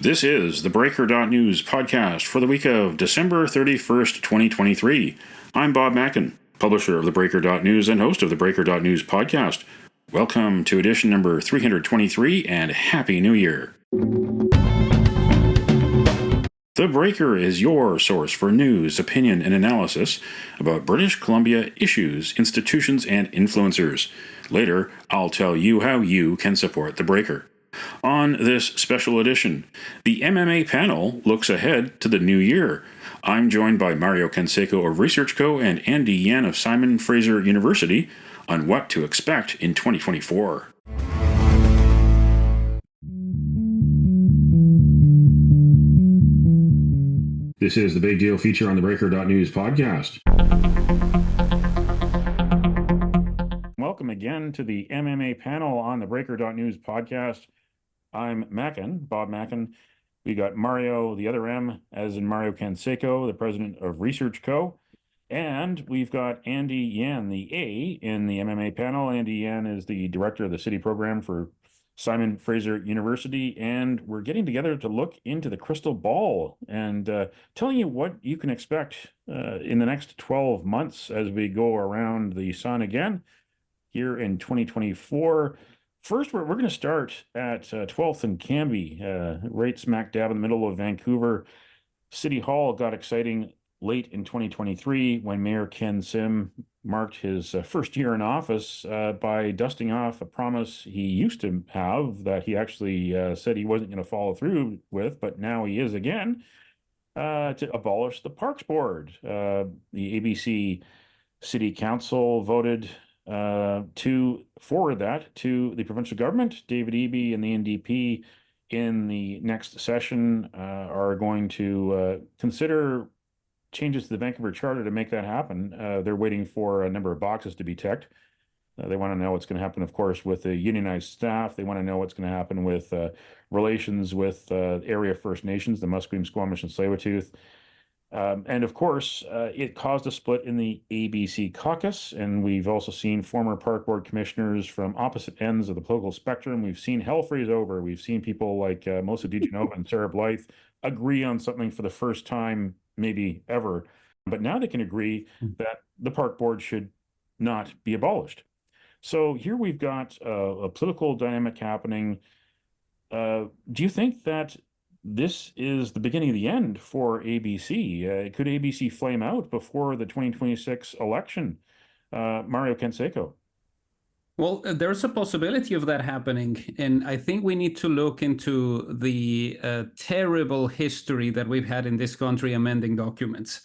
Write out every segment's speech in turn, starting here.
This is the Breaker.news podcast for the week of December 31st, 2023. I'm Bob Mackin, publisher of the Breaker.news and host of the Breaker.news podcast. Welcome to edition number 323 and Happy New Year. The Breaker is your source for news, opinion, and analysis about British Columbia issues, institutions, and influencers. Later, I'll tell you how you can support The Breaker. On this special edition, the MMA panel looks ahead to the new year. I'm joined by Mario Canseco of ResearchCo and Andy Yan of Simon Fraser University on what to expect in 2024. This is the Big Deal feature on the Breaker.news podcast. Welcome again to the MMA panel on the Breaker.news podcast. I'm Mackin, Bob Mackin. We got Mario, the other M, as in Mario Canseco, the president of ResearchCo. And we've got Andy Yan, the A, in the MMA panel. Andy Yan is the director of the city program for Simon Fraser University. And we're getting together to look into the crystal ball and telling you what you can expect in the next 12 months as we go around the sun again here in 2024. First, we're going to start at 12th and Cambie, right smack dab in the middle of Vancouver. City Hall got exciting late in 2023 when Mayor Ken Sim marked his first year in office by dusting off a promise he used to have that he actually said he wasn't going to follow through with, but now he is again, to abolish the Parks Board. The ABC City Council voted to forward that to the provincial government. David Eby and the NDP in the next session are going to consider changes to the Vancouver Charter to make that happen. They're waiting for a number of boxes to be ticked. They want to know what's going to happen, of course, with the unionized staff. They want to know what's going to happen with relations with area First Nations, the Musqueam, Squamish, and Tsleil-Waututh. And of course, it caused a split in the ABC caucus, and we've also seen former park board commissioners from opposite ends of the political spectrum. We've seen hell freeze over. We've seen people like Melissa DeGenova and Sarah Blythe agree on something for the first time, maybe ever. But now they can agree that the park board should not be abolished. So here we've got a political dynamic happening. Do you think that this is the beginning of the end for ABC? Could ABC flame out before the 2026 election? Mario Canseco. Well, there's a possibility of that happening. And I think we need to look into the terrible history that we've had in this country amending documents.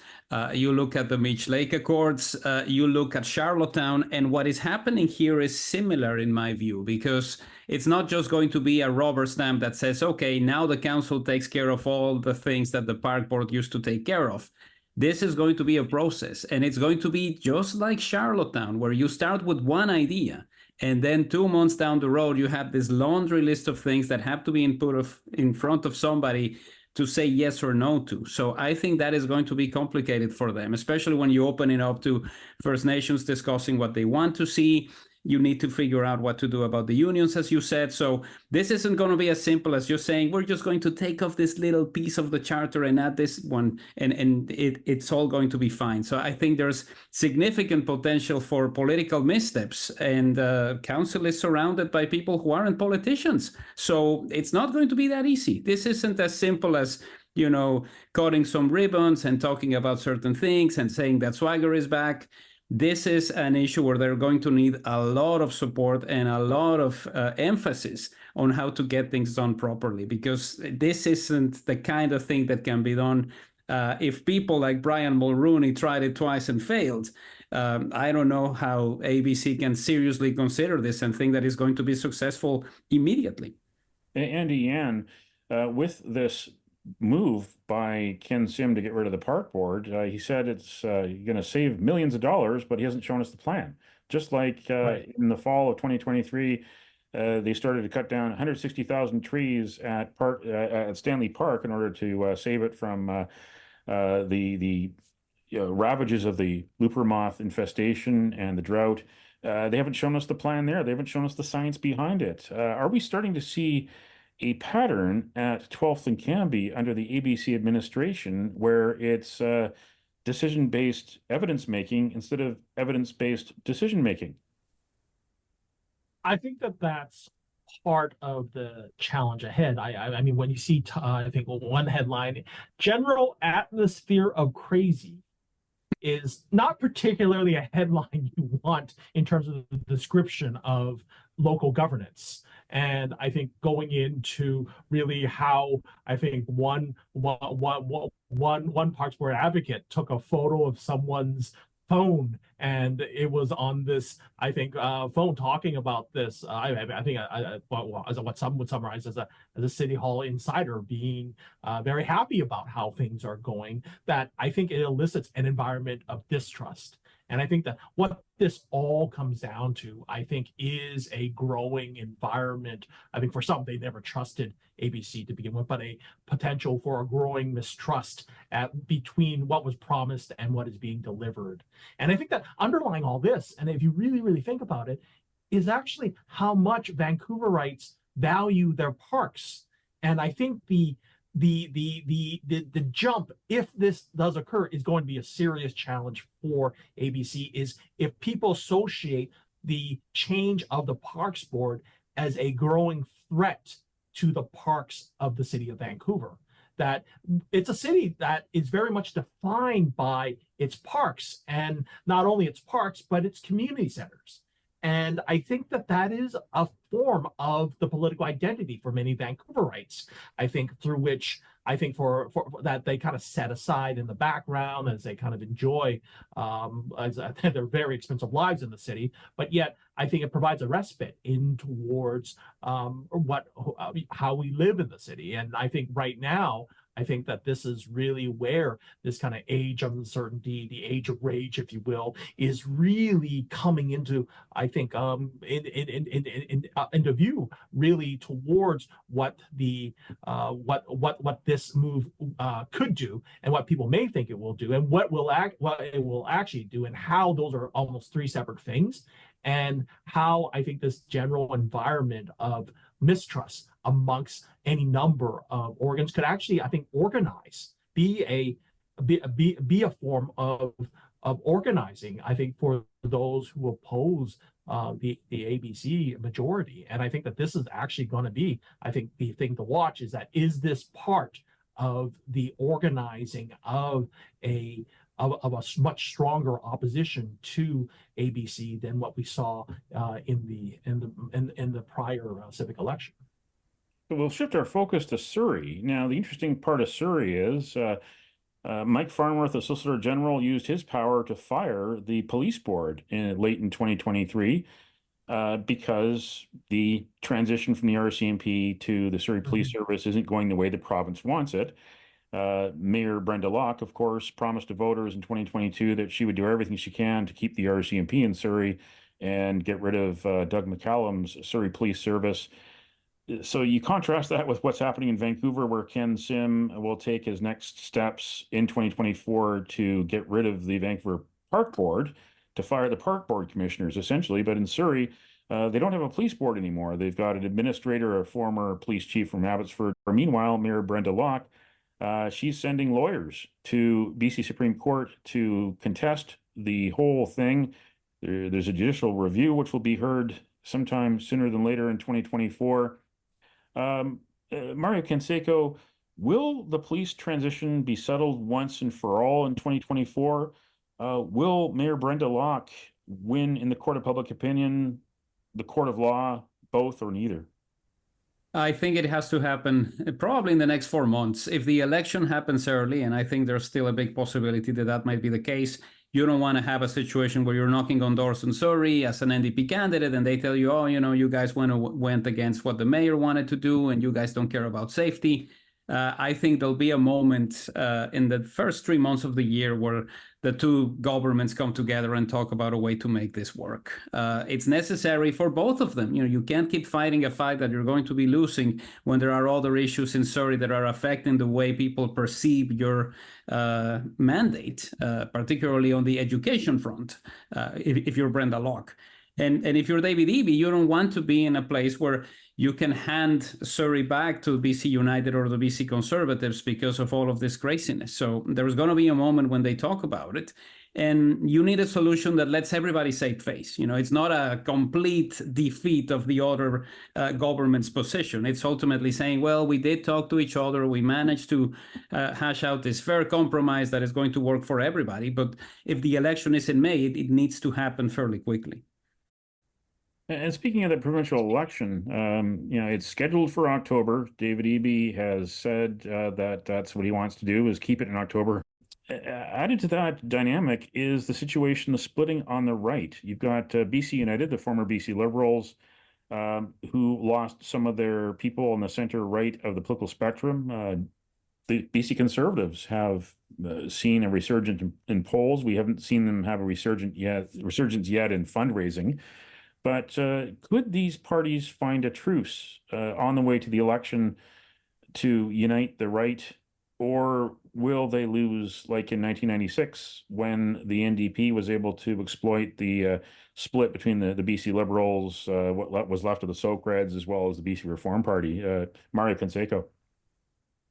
You look at the Meech Lake Accords, you look at Charlottetown, and what is happening here is similar in my view, because it's not just going to be a rubber stamp that says, okay, now the council takes care of all the things that the park board used to take care of. This is going to be a process, and it's going to be just like Charlottetown, where you start with one idea, and then 2 months down the road, you have this laundry list of things that have to be in front of somebody to say yes or no to. So I think that is going to be complicated for them, especially when you open it up to First Nations discussing what they want to see. You need to figure out what to do about the unions, as you said. So this isn't going to be as simple as just saying, we're just going to take off this little piece of the charter and add this one, and it's all going to be fine. So I think there's significant potential for political missteps, and council is surrounded by people who aren't politicians. So it's not going to be that easy. This isn't as simple as, you know, cutting some ribbons and talking about certain things and saying that swagger is back. This is an issue where they're going to need a lot of support and a lot of emphasis on how to get things done properly, because this isn't the kind of thing that can be done if people like Brian Mulrooney tried it twice and failed. I don't know how ABC can seriously consider this and think that it's going to be successful immediately. Andy Yan, with this move by Ken Sim to get rid of the park board, he said it's going to save millions of dollars, but he hasn't shown us the plan. Just like in the fall of 2023, they started to cut down 160,000 trees at Stanley Park in order to save it from the ravages of the looper moth infestation and the drought. They haven't shown us the plan there. They haven't shown us the science behind it. Are we starting to see a pattern at 12th and Cambie under the ABC administration where it's decision-based evidence making instead of evidence-based decision making. I think that that's part of the challenge ahead. I mean, when you see, I think one headline, "General Atmosphere of Crazy," is not particularly a headline you want in terms of the description of local governance. And I think going into really how I think one Parks Board advocate took a photo of someone's phone, and it was on this, I think, phone talking about this. I think as what some would summarize as a City Hall insider being very happy about how things are going. That I think it elicits an environment of distrust. And I think that what this all comes down to, I think, is a growing environment. I think for some, they never trusted ABC to begin with, but a potential for a growing mistrust between what was promised and what is being delivered. And I think that underlying all this, and if you really, really think about it, is actually how much Vancouverites value their parks. And I think the jump, if this does occur, is going to be a serious challenge for ABC, is if people associate the change of the Parks Board as a growing threat to the parks of the city of Vancouver. That it's a city that is very much defined by its parks, and not only its parks, but its community centers. And I think that that is a form of the political identity for many Vancouverites, I think, through which I think for that they kind of set aside in the background as they kind of enjoy, as their very expensive lives in the city. But yet, I think it provides a respite in towards how we live in the city. And I think right now, I think that this is really where this kind of age of uncertainty, the age of rage, if you will, is really coming into, I think, into view, really towards what the what this move could do, and what people may think it will do, and what it will actually do, and how those are almost three separate things, and how I think this general environment of mistrust amongst any number of organs could actually, I think, organize, be a form of organizing, I think, for those who oppose the ABC majority. And I think that this is actually going to be, I think, the thing to watch, is that, is this part of the organizing of a much stronger opposition to ABC than what we saw in the prior civic election. So we'll shift our focus to Surrey. Now, the interesting part of Surrey is Mike Farnworth, the Solicitor General, used his power to fire the police board late in 2023 because the transition from the RCMP to the Surrey Police Service isn't going the way the province wants it. Mayor Brenda Locke, of course, promised to voters in 2022 that she would do everything she can to keep the RCMP in Surrey and get rid of Doug McCallum's Surrey Police Service. So you contrast that with what's happening in Vancouver, where Ken Sim will take his next steps in 2024 to get rid of the Vancouver Park Board, to fire the Park Board commissioners, essentially. But in Surrey, they don't have a police board anymore. They've got an administrator, a former police chief from Abbotsford. Meanwhile, Mayor Brenda Locke, she's sending lawyers to BC Supreme Court to contest the whole thing. There's a judicial review, which will be heard sometime sooner than later in 2024. Mario Canseco, will the police transition be settled once and for all in 2024? Will Mayor Brenda Locke win in the court of public opinion, the court of law, both, or neither? I think it has to happen probably in the next 4 months. If the election happens early, and I think there's still a big possibility that that might be the case, you don't want to have a situation where you're knocking on doors in Surrey as an NDP candidate and they tell you, oh, you know, you guys went against what the mayor wanted to do and you guys don't care about safety. I think there'll be a moment in the first 3 months of the year where the two governments come together and talk about a way to make this work. It's necessary for both of them. You know, you can't keep fighting a fight that you're going to be losing when there are other issues in Surrey that are affecting the way people perceive your mandate, particularly on the education front, if you're Brenda Locke. And if you're David Eby, you don't want to be in a place where you can hand Surrey back to BC United or the BC Conservatives because of all of this craziness. So there's going to be a moment when they talk about it. And you need a solution that lets everybody save face. It's not a complete defeat of the other government's position. It's ultimately saying, well, we did talk to each other. We managed to hash out this fair compromise that is going to work for everybody. But if the election is in May, it needs to happen fairly quickly. And speaking of the provincial election, it's scheduled for October. David Eby has said that that's what he wants to do, is keep it in October. Added to that dynamic is the situation, the splitting on the right. You've got BC United, the former BC Liberals, who lost some of their people on the center right of the political spectrum. The BC Conservatives have seen a resurgence in polls. We haven't seen them have a resurgence yet in fundraising. But could these parties find a truce on the way to the election to unite the right, or will they lose like in 1996 when the NDP was able to exploit the split between the BC Liberals, what was left of the Socreds, as well as the BC Reform Party? Mario Canseco.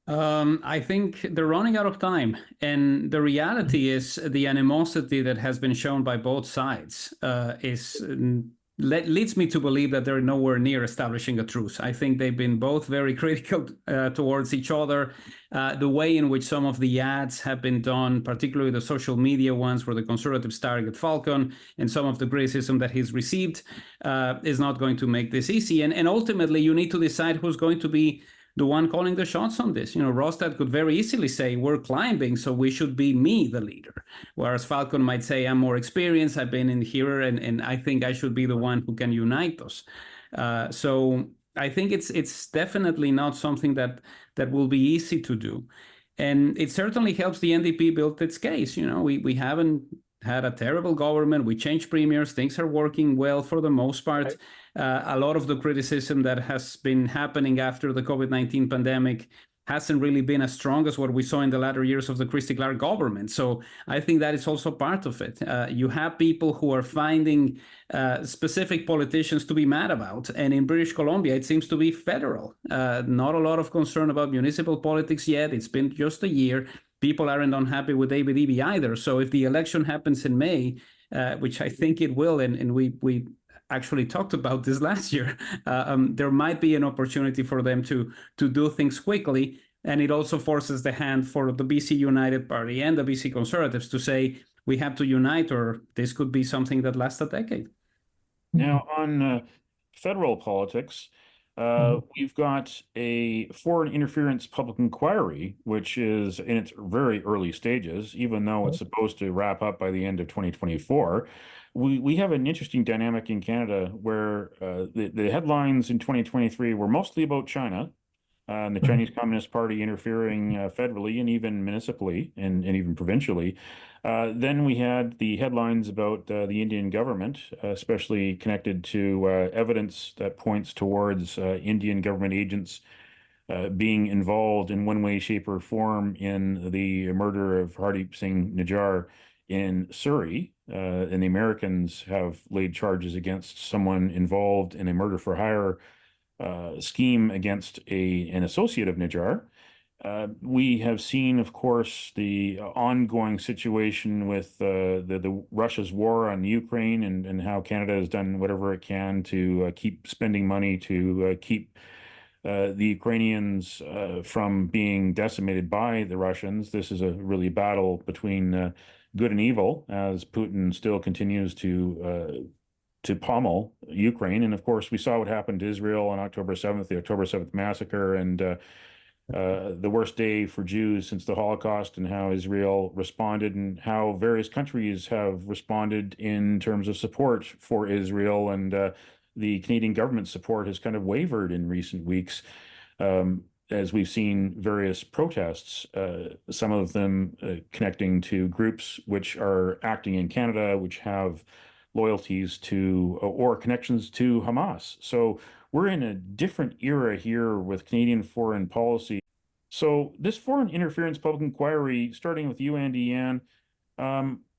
I think they're running out of time. And the reality is the animosity that has been shown by both sides leads me to believe that they're nowhere near establishing a truce. I think they've been both very critical towards each other. The way in which some of the ads have been done, particularly the social media ones where the Conservatives target Falcon, and some of the criticism that he's received is not going to make this easy. And ultimately, you need to decide who's going to be the one calling the shots on this. Rostad could very easily say, we're climbing, so we should be me, the leader. Whereas Falcon might say, I'm more experienced, I've been in here, and I think I should be the one who can unite us. So I think it's definitely not something that will be easy to do. And it certainly helps the NDP build its case. We haven't had a terrible government. We changed premiers. Things are working well for the most part. Right. A lot of the criticism that has been happening after the COVID-19 pandemic hasn't really been as strong as what we saw in the latter years of the Christy Clark government. So I think that is also part of it. You have people who are finding specific politicians to be mad about. And in British Columbia, it seems to be federal. Not a lot of concern about municipal politics yet. It's been just a year. People aren't unhappy with David Eby either. So if the election happens in May, which I think it will, and we actually talked about this last year, there might be an opportunity for them to do things quickly. And it also forces the hand for the BC United Party and the BC Conservatives to say, we have to unite, or this could be something that lasts a decade. Now, on federal politics, we've got a foreign interference public inquiry, which is in its very early stages, even though it's supposed to wrap up by the end of 2024. We have an interesting dynamic in Canada where the headlines in 2023 were mostly about China and the Chinese Communist Party interfering federally and even municipally and even provincially. Then we had the headlines about the Indian government, especially connected to evidence that points towards Indian government agents being involved in one way, shape, or form in the murder of Hardeep Singh Nijjar in Surrey. And the Americans have laid charges against someone involved in a murder for hire scheme against an associate of Nijjar. We have seen, of course, the ongoing situation with the Russia's war on Ukraine and how Canada has done whatever it can to keep spending money to keep the Ukrainians from being decimated by the Russians. This is a really battle between good and evil, as Putin still continues to pummel Ukraine. And of course, we saw what happened to Israel on October 7th, the October 7th massacre, and the worst day for Jews since the Holocaust, and how Israel responded and how various countries have responded in terms of support for Israel. And the Canadian government support has kind of wavered in recent weeks. As we've seen various protests, some of them connecting to groups which are acting in Canada, which have loyalties to or connections to Hamas. So we're in a different era here with Canadian foreign policy. So this foreign interference public inquiry, starting with you, Andy Yan,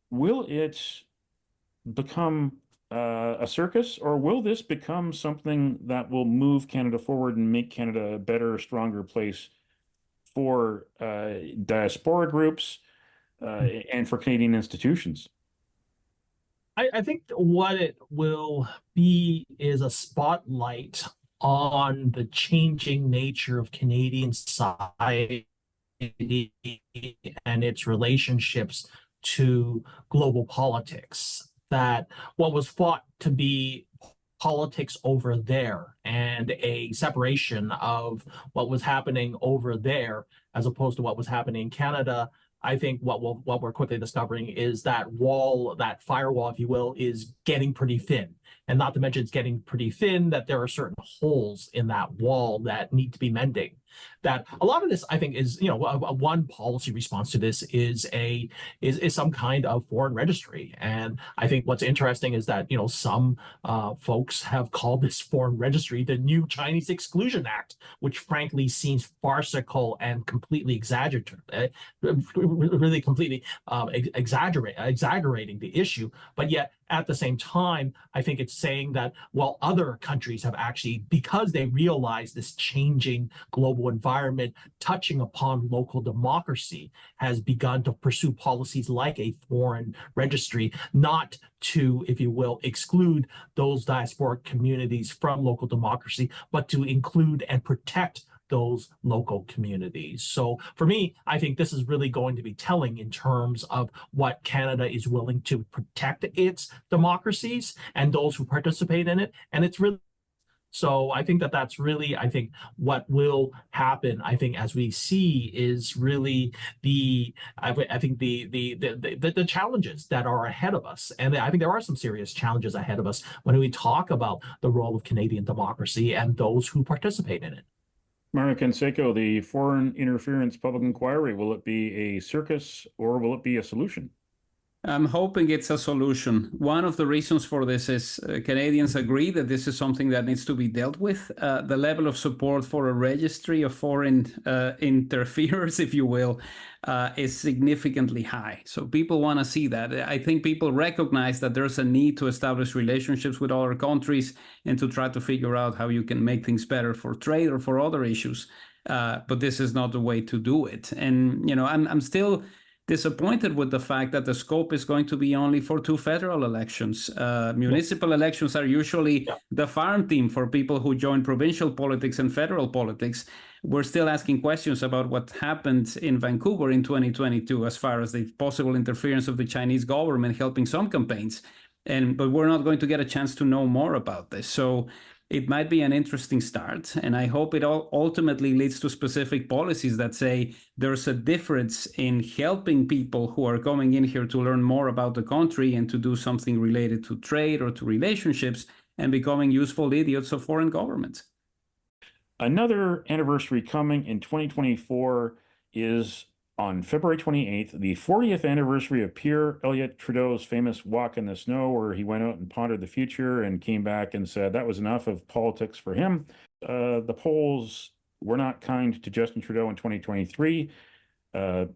will it become a circus, or will this become something that will move Canada forward and make Canada a better, stronger place for diaspora groups and for Canadian institutions? I think what it will be is a spotlight on the changing nature of Canadian society and its relationships to global politics. That what was thought to be politics over there and a separation of what was happening over there as opposed to what was happening in Canada. I think what we're quickly discovering is that wall, that firewall, if you will, is getting pretty thin. And not to mention it's getting pretty thin, that there are certain holes in that wall that need to be mending. That a lot of this, I think, is, one policy response to this is some kind of foreign registry. And I think what's interesting is that, some folks have called this foreign registry the new Chinese Exclusion Act, which frankly seems farcical and completely really completely exaggerating the issue. But yet, at the same time, I think it's saying that, well, other countries have actually, because they realize this changing global environment touching upon local democracy, has begun to pursue policies like a foreign registry, not to, if you will, exclude those diasporic communities from local democracy, but to include and protect those local communities. So for me, I think this is really going to be telling in terms of what Canada is willing to protect its democracies and those who participate in it. And it's really, so I think that that's really, I think what will happen, I think, as we see, is really I think the challenges that are ahead of us. And I think there are some serious challenges ahead of us when we talk about the role of Canadian democracy and those who participate in it. Mario Canseco, the foreign interference public inquiry, will it be a circus or will it be a solution? I'm hoping it's a solution. One of the reasons for this is Canadians agree that this is something that needs to be dealt with. The level of support for a registry of foreign interferers, if you will, is significantly high. So people want to see that. I think people recognize that there's a need to establish relationships with other countries and to try to figure out how you can make things better for trade or for other issues. But this is not the way to do it. And, I'm still disappointed with the fact that the scope is going to be only for 2 federal elections. Municipal elections are usually the farm team for people who join provincial politics and federal politics. We're still asking questions about what happened in Vancouver in 2022 as far as the possible interference of the Chinese government helping some campaigns. But we're not going to get a chance to know more about this. So it might be an interesting start, and I hope it ultimately leads to specific policies that say there's a difference in helping people who are coming in here to learn more about the country and to do something related to trade or to relationships and becoming useful idiots of foreign governments. Another anniversary coming in 2024 is on February 28th, the 40th anniversary of Pierre Elliott Trudeau's famous walk in the snow, where he went out and pondered the future and came back and said that was enough of politics for him. The polls were not kind to Justin Trudeau in 2023.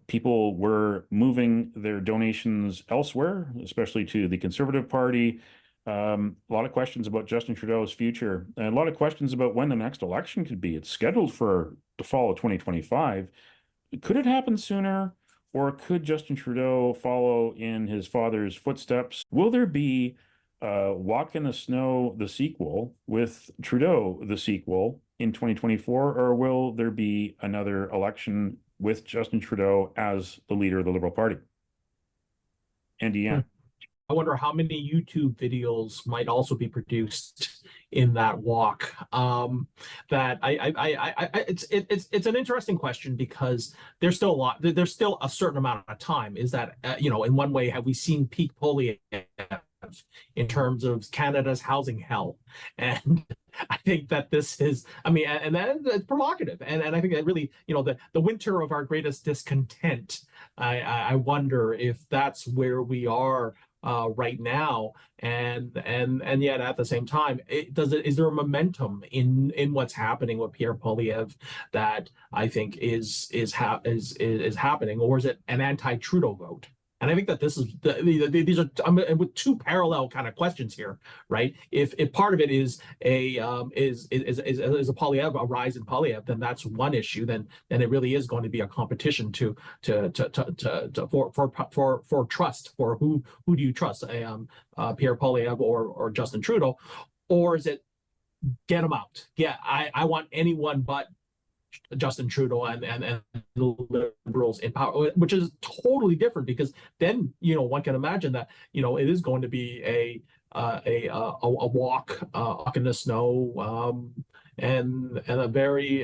People were moving their donations elsewhere, especially to the Conservative Party. A lot of questions about Justin Trudeau's future, and a lot of questions about when the next election could be. It's scheduled for the fall of 2025. Could it happen sooner, or could Justin Trudeau follow in his father's footsteps? Will there be Walk in the Snow, the sequel, with Trudeau, the sequel, in 2024, or will there be another election with Justin Trudeau as the leader of the Liberal Party? And Deanne. I wonder how many YouTube videos might also be produced in that walk. It's an interesting question because there's still a certain amount of time. Is that in one way, have we seen peak Polyev in terms of Canada's housing hell? And I think that this is, and that's provocative. And I think that really, the winter of our greatest discontent. I wonder if that's where we are right now, and yet at the same time, is there a momentum in what's happening with Pierre Poilievre that I think is happening, or is it an anti-Trudeau vote? And I think that this is these are with two parallel kind of questions here, right? If part of it is a a rise in Polyev, then that's one issue. Then it really is going to be a competition for trust. For who do you trust, Pierre Polyev or Justin Trudeau, or is it get them out? Yeah, I want anyone but Justin Trudeau and the Liberals in power, which is totally different, because then one can imagine that it is going to be a walk in the snow, and a very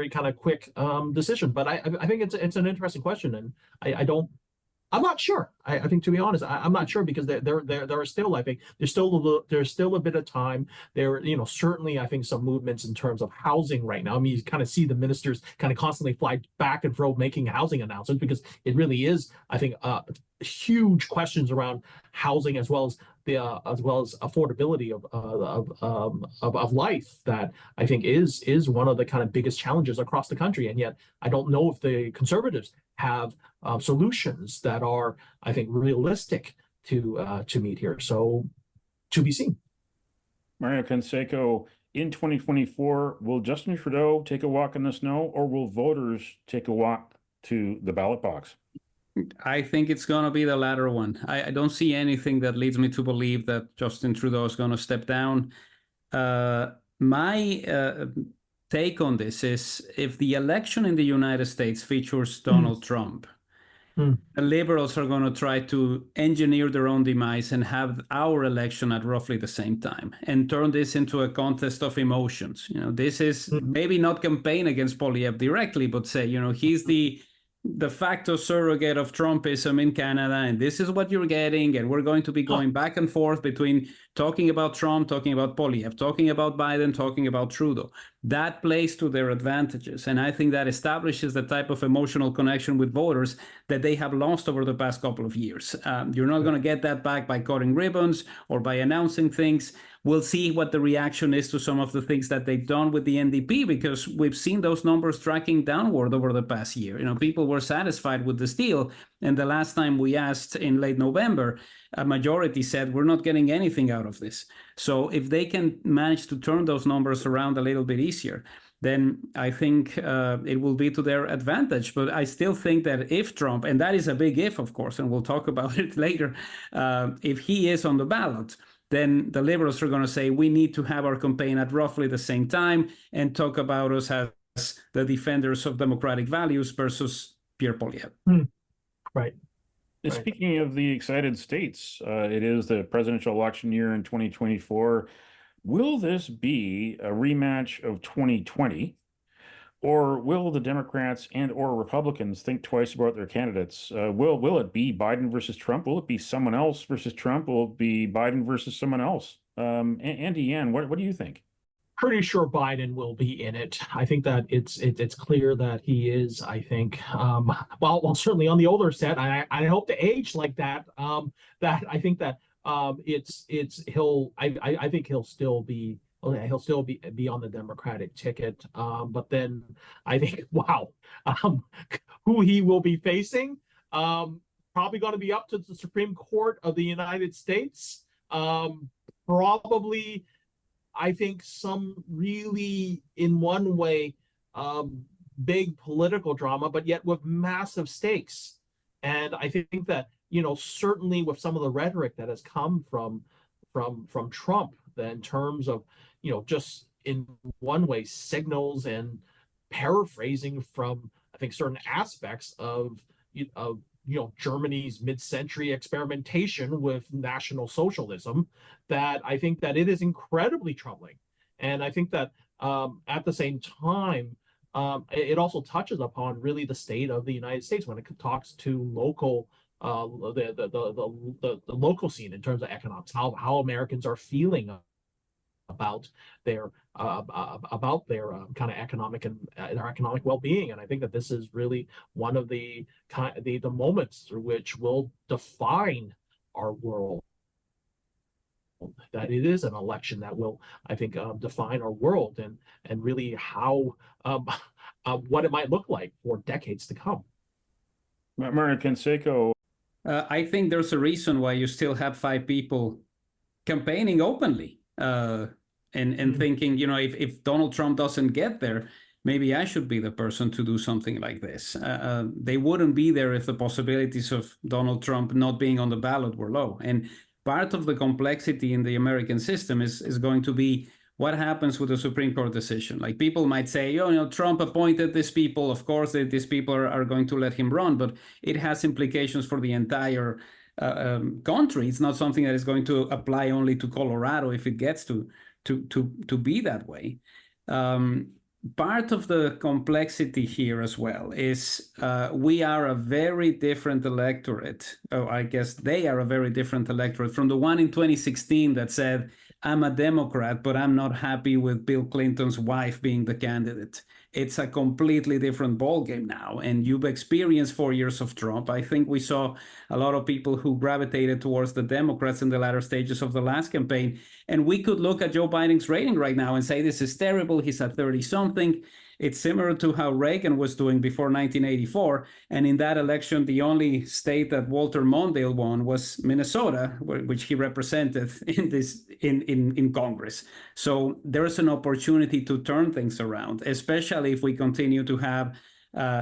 kind of quick decision. But I think it's an interesting question, and I'm not sure. I think, to be honest, I'm not sure, because there are still, I think there's still a bit of time. There, certainly I think some movements in terms of housing right now. I mean, you kind of see the ministers kind of constantly fly back and forth making housing announcements, because it really is, I think, huge questions around housing, as well as affordability of life, that I think is one of the kind of biggest challenges across the country. And yet I don't know if the Conservatives have solutions that are, I think, realistic to meet here. So, to be seen. Mario Canseco, in 2024, will Justin Trudeau take a walk in the snow, or will voters take a walk to the ballot box? I think it's going to be the latter one. I don't see anything that leads me to believe that Justin Trudeau is going to step down. My take on this is, if the election in the United States features Donald Trump, the Liberals are going to try to engineer their own demise and have our election at roughly the same time, and turn this into a contest of emotions. This is maybe not campaign against Polyev directly, but say, he's the de facto surrogate of Trumpism in Canada, and this is what you're getting, and we're going to be going back and forth between talking about Trump, talking about Polyev, talking about Biden, talking about Trudeau. That plays to their advantages, and I think that establishes the type of emotional connection with voters that they have lost over the past couple of years. You're not going to get that back by cutting ribbons or by announcing things. We'll see what the reaction is to some of the things that they've done with the NDP, because we've seen those numbers tracking downward over the past year. People were satisfied with this deal, and the last time we asked in late November, a majority said we're not getting anything out of this. So if they can manage to turn those numbers around a little bit easier, then I think it will be to their advantage. But I still think that if Trump, and that is a big if, of course, and we'll talk about it later, if he is on the ballot, then the Liberals are going to say we need to have our campaign at roughly the same time and talk about us as the defenders of democratic values versus Pierre Polyev. Right. Speaking of the excited states, it is the presidential election year in 2024. Will this be a rematch of 2020? Or will the Democrats and or Republicans think twice about their candidates? Will it be Biden versus Trump? Will it be someone else versus Trump? Will it be Biden versus someone else? Andy Yan, what do you think? Pretty sure Biden will be in it. I think that it's clear that he is. I think, well, certainly on the older set. I hope to age like that. That I think that he'll. I think he'll still be. He'll still be on the Democratic ticket. But then I think, wow, who he will be facing, probably going to be up to the Supreme Court of the United States. Probably, I think, some really, in one way, big political drama, but yet with massive stakes. And I think that, certainly with some of the rhetoric that has come from Trump, in terms of, just in one way signals and paraphrasing from, I think, certain aspects of Germany's mid-century experimentation with National Socialism, that I think that it is incredibly troubling. And I think that at the same time, it also touches upon really the state of the United States when it talks to local the local scene in terms of economics, how Americans are feeling about their kind of economic and their economic well-being. And I think that this is really one of the moments through which will define our world. That it is an election that will, I think, define our world and really how what it might look like for decades to come. Mario Canseco, I think there's a reason why you still have 5 people campaigning openly and thinking, if Donald Trump doesn't get there, maybe I should be the person to do something like this. They wouldn't be there if the possibilities of Donald Trump not being on the ballot were low. And part of the complexity in the American system is going to be what happens with the Supreme Court decision. Like, people might say, Trump appointed these people. Of course, these people are going to let him run, but it has implications for the entire country. It's not something that is going to apply only to Colorado if it gets to be that way. Part of the complexity here as well is we are a very different electorate. I guess they are a very different electorate from the one in 2016 that said, I'm a Democrat, but I'm not happy with Bill Clinton's wife being the candidate. It's a completely different ballgame now. And you've experienced 4 years of Trump. I think we saw a lot of people who gravitated towards the Democrats in the latter stages of the last campaign. And we could look at Joe Biden's rating right now and say, this is terrible. He's at 30-something. It's similar to how Reagan was doing before 1984. And in that election, the only state that Walter Mondale won was Minnesota, which he represented in Congress. So there's an opportunity to turn things around, especially if we continue to have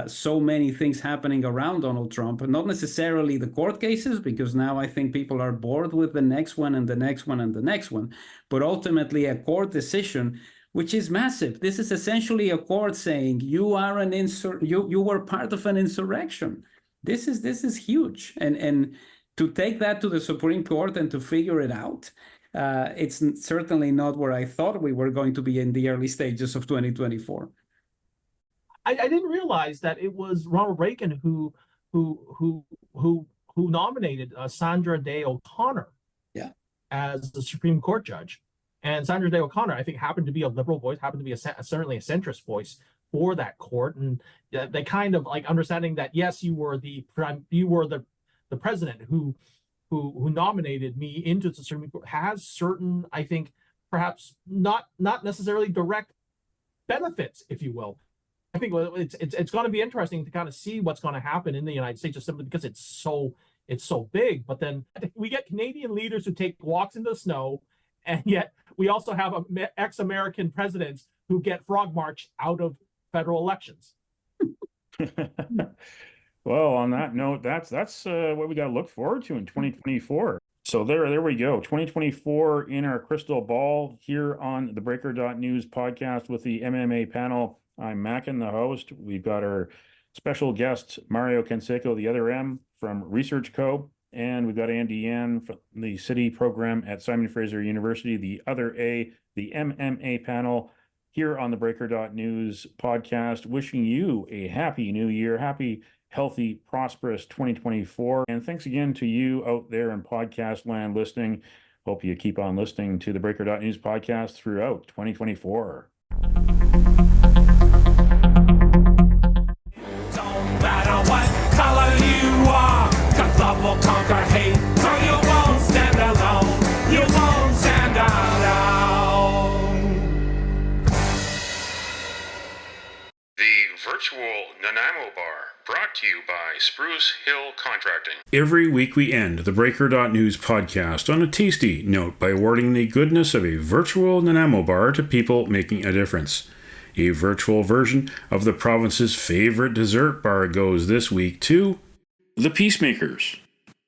so many things happening around Donald Trump, not necessarily the court cases, because now I think people are bored with the next one and the next one and the next one, but ultimately a court decision, which is massive. This is essentially a court saying you are you were part of an insurrection. This is huge, and to take that to the Supreme Court and to figure it out, it's certainly not where I thought we were going to be in the early stages of 2024. I didn't realize that it was Ronald Reagan who nominated Sandra Day O'Connor as the Supreme Court judge. And Sandra Day O'Connor, I think, happened to be a liberal voice, happened to be certainly a centrist voice for that court. And they kind of like understanding that, yes, you were the president who nominated me into the Supreme Court, has certain, I think, perhaps not necessarily direct benefits, if you will. I think it's going to be interesting to kind of see what's going to happen in the United States, just simply because it's so big. But then we get Canadian leaders who take walks in the snow, and yet we also have ex-American presidents who get frog marched out of federal elections. Well, on that note, that's what we got to look forward to in 2024. So there we go. 2024 in our crystal ball here on the Breaker.news podcast with the MMA panel. I'm Mackin, the host. We've got our special guest, Mario Canseco, the other M from ResearchCo. And we've got Andy Yan from the City program at Simon Fraser University, the other A, the MMA panel here on the Breaker.news podcast. Wishing you a happy new year, happy, healthy, prosperous 2024. And thanks again to you out there in podcast land listening. Hope you keep on listening to the Breaker.news podcast throughout 2024. Don't matter what color you are, 'cause love will conquer hate, so you won't stand alone, you won't stand alone. The virtual Nanaimo Bar, brought to you by Spruce Hill Contracting. Every week we end the Breaker.news podcast on a tasty note by awarding the goodness of a virtual Nanaimo Bar to people making a difference. A virtual version of the province's favorite dessert bar goes this week to the Peacemakers.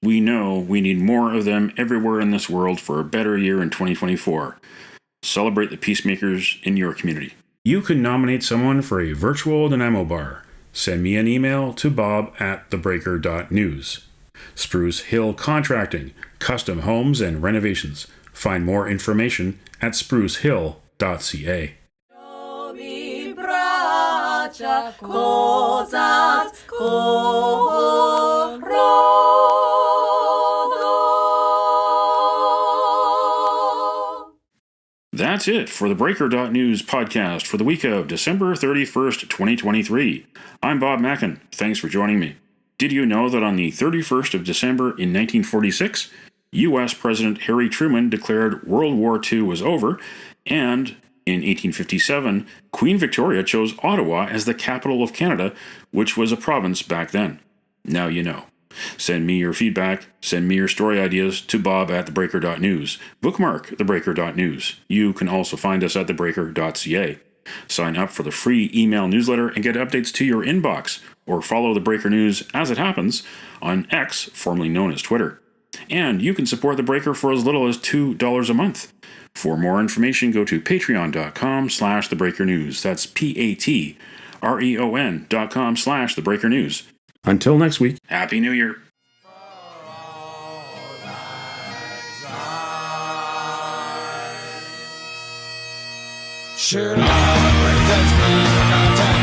We know we need more of them everywhere in this world for a better year in 2024. Celebrate the Peacemakers in your community. You can nominate someone for a virtual Nanaimo Bar. Send me an email to bob@theBreaker.news. Spruce Hill Contracting, custom homes and renovations. Find more information at sprucehill.ca. That's it for the Breaker.news podcast for the week of December 31st, 2023. I'm Bob Mackin. Thanks for joining me. Did you know that on the 31st of December in 1946, U.S. President Harry Truman declared World War II was over, and in 1857, Queen Victoria chose Ottawa as the capital of Canada, which was a province back then. Now you know. Send me your feedback, send me your story ideas to Bob at theBreaker.news. Bookmark theBreaker.news. You can also find us at theBreaker.ca. Sign up for the free email newsletter and get updates to your inbox, or follow The Breaker News as it happens on X, formerly known as Twitter. And you can support The Breaker for as little as $2 a month. For more information, go to patreon.com/thebreakernews. That's patreon.com/thebreakernews. Until next week, Happy New Year. Should I touch me?